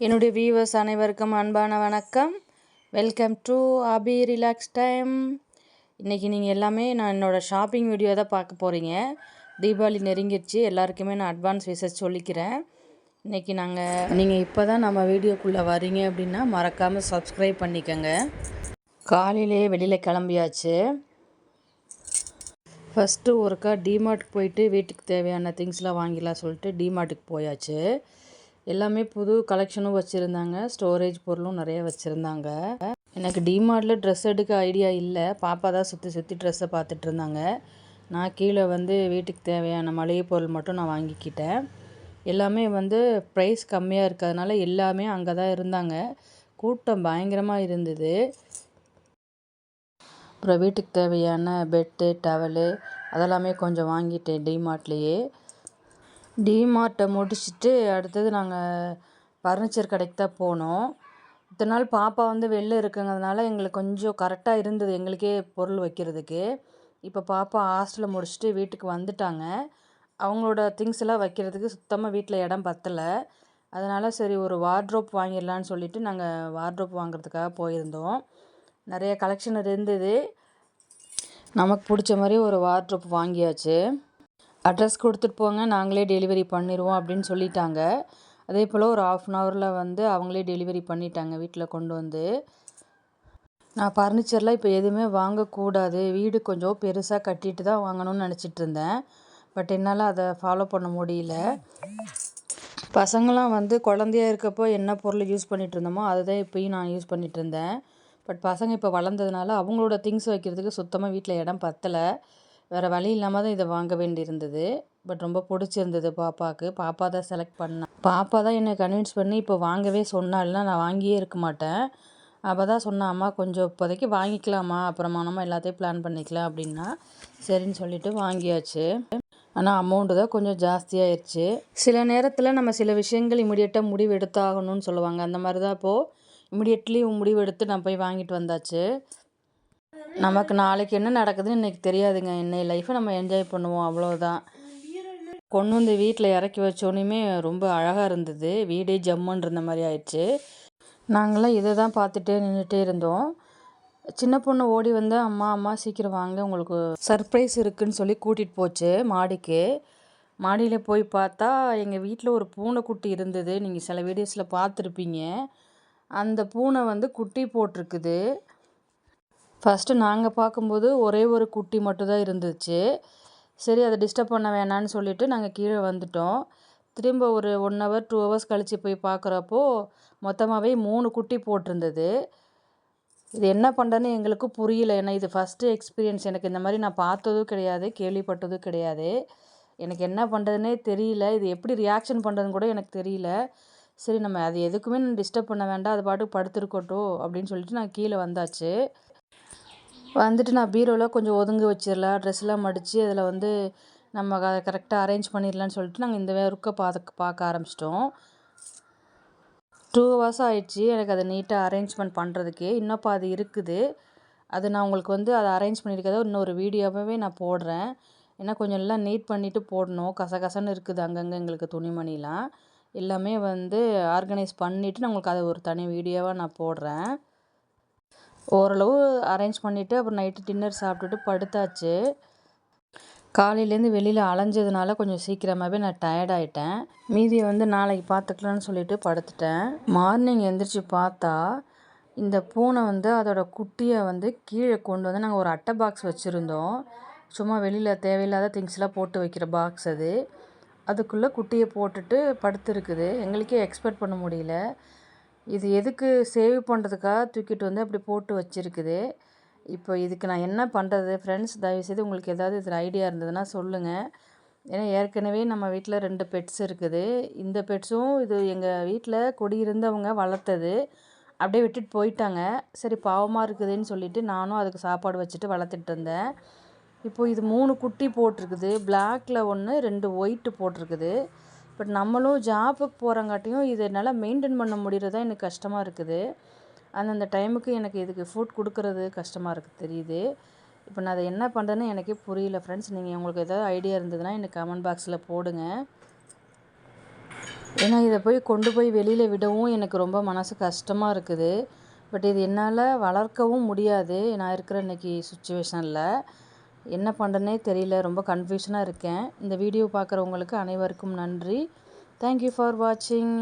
என்னுடைய வியூவர்ஸ் அனைவருக்கும் அன்பான வணக்கம். Welcome to Abhi relax time. இன்றைக்கி நீங்கள் எல்லாமே நான் என்னோடய ஷாப்பிங் வீடியோ தான் பார்க்க போகிறீங்க. தீபாவளி நெருங்கிடுச்சு, எல்லாருக்குமே நான் அட்வான்ஸ் விஷஸ் சொல்லிக்கிறேன். இன்றைக்கி நீங்கள் இப்போ தான் நம்ம வீடியோக்குள்ளே வரீங்க அப்படின்னா மறக்காமல் சப்ஸ்கிரைப் பண்ணிக்கோங்க. காலையிலே வெளியில் கிளம்பியாச்சு. ஃபஸ்ட்டு ஒருக்கா டிமார்ட்டுக்கு போயிட்டு வீட்டுக்கு தேவையான திங்ஸ்லாம் வாங்கிடலாம் சொல்லிட்டு டிமார்ட்டுக்கு போயாச்சு. எல்லாமே புது கலெக்ஷனும் வச்சுருந்தாங்க, ஸ்டோரேஜ் பொருளும் நிறைய வச்சுருந்தாங்க. எனக்கு டிமார்ட்டில் ட்ரெஸ் எடுக்க ஐடியா இல்லை. பாப்பா தான் சுற்றி ட்ரெஸ்ஸை பார்த்துட்டு இருந்தாங்க. நான் கீழே வீட்டுக்கு தேவையான மளிகை பொருள் மட்டும் நான் வாங்கிக்கிட்டேன். எல்லாமே ப்ரைஸ் கம்மியாக இருக்கிறதுனால எல்லாமே அங்கே தான் இருந்தாங்க. கூட்டம் பயங்கரமாக இருந்தது. அப்புறம் வீட்டுக்கு தேவையான பெட்டு, டவலு அதெல்லாமே கொஞ்சம் வாங்கிட்டேன் டிமார்ட்லேயே. டிமார்ட்டை முடிச்சுட்டு அடுத்தது நாங்கள் ஃபர்னிச்சர் கடைக்கு தான் போனோம். இத்தனை நாள் பாப்பா வெளில இருக்குங்கிறதுனால எங்களுக்கு கொஞ்சம் கரெக்டாக இருந்தது எங்களுக்கே பொருள் வைக்கிறதுக்கு. இப்போ பாப்பா ஹாஸ்டலில் முடிச்சுட்டு வீட்டுக்கு வந்துட்டாங்க. அவங்களோட திங்ஸ் எல்லாம் வைக்கிறதுக்கு சுத்தமாக வீட்டில் இடம் பத்தலை. அதனால் சரி ஒரு வார்ட்ரோப் வாங்கிடலான்னு சொல்லிவிட்டு நாங்கள் வார்ட்ரோப் வாங்குறதுக்காக போயிருந்தோம். நிறைய கலெக்ஷன் இருந்தது. நமக்கு பிடிச்ச மாதிரி ஒரு வார்ட்ரோப் வாங்கியாச்சு. அட்ரஸ் கொடுத்துட்டு போங்க, நாங்களே டெலிவரி பண்ணிடுவோம் அப்படின்னு சொல்லிட்டாங்க. அதே போல் ஒரு 1/2 ஹவரில் அவங்களே டெலிவரி பண்ணிட்டாங்க வீட்டில் கொண்டு வந்து. நான் ஃபர்னிச்சர்லாம் இப்போ எதுவுமே வாங்கக்கூடாது, வீடு கொஞ்சம் பெருசாக கட்டிட்டு தான் வாங்கணும்னு நினச்சிட்டு இருந்தேன். பட் என்னால் அதை ஃபாலோ பண்ண முடியல. பசங்களாம் குழந்தையாக இருக்கப்போ என்ன பொருள் யூஸ் பண்ணிகிட்டு இருந்தோமோ அதை தான் இப்போயும் நான் யூஸ் பண்ணிகிட்டு இருந்தேன். பட் பசங்க இப்போ வளர்ந்ததுனால அவங்களோட திங்ஸ் வைக்கிறதுக்கு சுத்தமாக வீட்டில் இடம் பத்தலை. வேறு வழி இல்லாமல் தான் இதை வாங்க வேண்டியிருந்தது. பட் ரொம்ப பிடிச்சிருந்தது பாப்பாவுக்கு. பாப்பா தான் செலக்ட் பண்ணேன். பாப்பா தான் என்னை கன்வின்ஸ் பண்ணி இப்போ வாங்கவே சொன்னா, இல்லைனா நான் வாங்கியே இருக்க மாட்டேன். அப்போ தான் சொன்னா, அம்மா கொஞ்சம் இப்போதைக்கு வாங்கிக்கலாமா, அப்புறமா நம்ம எல்லாத்தையும் பிளான் பண்ணிக்கலாம் அப்படின்னா சரின்னு சொல்லிவிட்டு வாங்கியாச்சு. ஆனால் அமௌண்ட்டு தான் கொஞ்சம் ஜாஸ்தியாகிடுச்சு. சில நேரத்தில் நம்ம சில விஷயங்கள் இமிடியேட்டாக முடிவு எடுத்தாகணும்னு சொல்லுவாங்க. அந்த மாதிரி தான் இப்போது இமிடியேட்லி முடிவு எடுத்து நான் போய் வாங்கிட்டு வந்தாச்சு. நமக்கு நாளைக்கு என்ன நடக்குதுன்னு இன்றைக்கி தெரியாதுங்க. இன்னைய லைஃப்பை நம்ம என்ஜாய் பண்ணுவோம், அவ்வளோதான். கொண்டு வீட்டில் இறக்கி வச்சோன்னே ரொம்ப அழகாக இருந்தது. வீடே ஜம்முன்னு இருந்த மாதிரி ஆயிடுச்சு. நாங்களாம் இதை தான் பார்த்துட்டே நின்றுட்டே இருந்தோம். சின்ன பொண்ணு ஓடி அம்மா அம்மா சீக்கிரம் வாங்க, உங்களுக்கு சர்ப்ரைஸ் இருக்குதுன்னு சொல்லி கூட்டிகிட்டு போச்சு மாடிக்கு. மாடியில் போய் பார்த்தா எங்கள் வீட்டில் ஒரு பூனைக்குட்டி இருந்தது. நீங்கள் சில வீடியோஸில் பார்த்துருப்பீங்க. அந்த பூனை குட்டி போட்டிருக்குது. ஃபஸ்ட்டு நாங்கள் பார்க்கும்போது ஒரே ஒரு குட்டி மட்டும் தான் இருந்துச்சு. சரி அதை டிஸ்டர்ப் பண்ண வேணான்னு சொல்லிவிட்டு நாங்கள் கீழே வந்துட்டோம். திரும்ப ஒரு 1 ஹவர் 2 ஹவர்ஸ் கழித்து போய் பார்க்குறப்போ மொத்தமாகவே 3 குட்டி போட்டிருந்தது. இது என்ன பண்ணுறதுன்னு எங்களுக்கு புரியல. ஏன்னா இது ஃபஸ்ட்டு எக்ஸ்பீரியன்ஸ். எனக்கு இந்த மாதிரி நான் பார்த்ததும் கிடையாது, கேள்விப்பட்டதும் கிடையாது. எனக்கு என்ன பண்ணுறதுனே தெரியல. இது எப்படி ரியாக்ஷன் பண்ணுறதுன்னு கூட எனக்கு தெரியல. சரி நம்ம அது எதுக்குமே நான் டிஸ்டர்ப் பண்ண வேண்டாம், அது பாட்டுக்கு படுத்துருக்கட்டும் அப்படின்னு சொல்லிட்டு நான் கீழே வந்தாச்சு. நான் பீரோவில் கொஞ்சம் ஒதுங்க வச்சிடலாம், ட்ரெஸ்லாம் மடித்து அதில் நம்ம கரெக்டாக அரேஞ்ச் பண்ணிடலான்னு சொல்லிட்டு நாங்கள் இந்த ஒர்க்கை பார்க்க ஆரம்பிச்சிட்டோம். 2 ஹவர்ஸ் ஆகிடுச்சி எனக்கு அதை நீட்டாக அரேஞ்ச்மெண்ட் பண்ணுறதுக்கே. இன்னும் அது இருக்குது. அது நான் உங்களுக்கு அதை அரேஞ்ச் பண்ணியிருக்கிறத இன்னொரு வீடியோவாகவே நான் போடுறேன். ஏன்னா கொஞ்சம் எல்லாம் நீட் பண்ணிவிட்டு போடணும். கசகசன்னு இருக்குது அங்கங்கே எங்களுக்கு துணிமணிலாம். எல்லாமே ஆர்கனைஸ் பண்ணிவிட்டு நான் உங்களுக்கு அதை ஒரு தனி வீடியோவாக நான் போடுறேன். ஓரளவு அரேஞ்ச் பண்ணிவிட்டு அப்புறம் நைட்டு டின்னர் சாப்பிட்டுட்டு படுத்தாச்சு. காலையிலேருந்து வெளியில் அலைஞ்சதுனால கொஞ்சம் சீக்கிரமாகவே நான் டயர்டாயிட்டேன். மீதியை நாளைக்கு பார்த்துக்கலான்னு சொல்லிட்டு படுத்துட்டேன். மார்னிங் எழுந்திரிச்சு பார்த்தா இந்த பூனை அதோட குட்டியை கீழே கொண்டு நாங்கள் ஒரு அட்டை பாக்ஸ் வச்சுருந்தோம். சும்மா வெளியில் தேவையில்லாத திங்ஸ்லாம் போட்டு வைக்கிற பாக்ஸ் அது. அதுக்குள்ளே குட்டியை போட்டுட்டு படுத்துருக்குது. எங்களுக்கே எக்ஸ்பெக்ட் பண்ண முடியல. இது எதுக்கு சேவ் பண்ணுறதுக்காக தூக்கிட்டு அப்படி போட்டு வச்சுருக்குது. இப்போ இதுக்கு நான் என்ன பண்ணுறது ஃப்ரெண்ட்ஸ்? தயவுசெய்து உங்களுக்கு ஏதாவது இதில் ஐடியா இருந்ததுன்னா சொல்லுங்கள். ஏன்னா ஏற்கனவே நம்ம வீட்டில் 2 பெட்ஸ் இருக்குது. இந்த பெட்ஸும் இது எங்கள் வீட்டில் குடியிருந்தவங்க வளர்த்தது. அப்படியே விட்டுட்டு போயிட்டாங்க. சரி பாவமாக இருக்குதுன்னு சொல்லிவிட்டு நானும் அதுக்கு சாப்பாடு வச்சுட்டு வளர்த்துட்டு இருந்தேன். இப்போது இது 3 குட்டி போட்டிருக்குது. பிளாக்கில் 1, 2 ஒயிட்டு போட்டிருக்குது. பட் நம்மளும் ஜாபுக்கு போகிறங்காட்டியும் இதை என்னால் மெயின்டைன் பண்ண முடியறதா எனக்கு கஷ்டமாக இருக்குது. அந்தந்த டைமுக்கு எனக்கு இதுக்கு ஃபுட் கொடுக்குறது கஷ்டமாக இருக்குது தெரியுது. இப்போ நான் அதை என்ன பண்ணுறேன்னு எனக்கே புரியல ஃப்ரெண்ட்ஸ். நீங்கள் உங்களுக்கு ஏதாவது ஐடியா இருந்ததுன்னா எனக்கு கமெண்ட் பாக்ஸில் போடுங்க. ஏன்னா இதை போய் கொண்டு போய் வெளியில் விடவும் எனக்கு ரொம்ப மனசு கஷ்டமாக இருக்குது. பட் இது என்னால் வளர்க்கவும் முடியாது நான் இருக்கிற இன்றைக்கி சுச்சுவேஷனில். என்ன பண்ணுறேனே தெரியல, ரொம்ப கன்ஃபியூஷனாக இருக்கேன். இந்த வீடியோ பார்க்குறவங்களுக்கு அனைவருக்கும் நன்றி. தேங்க்யூ ஃபார் வாட்சிங்.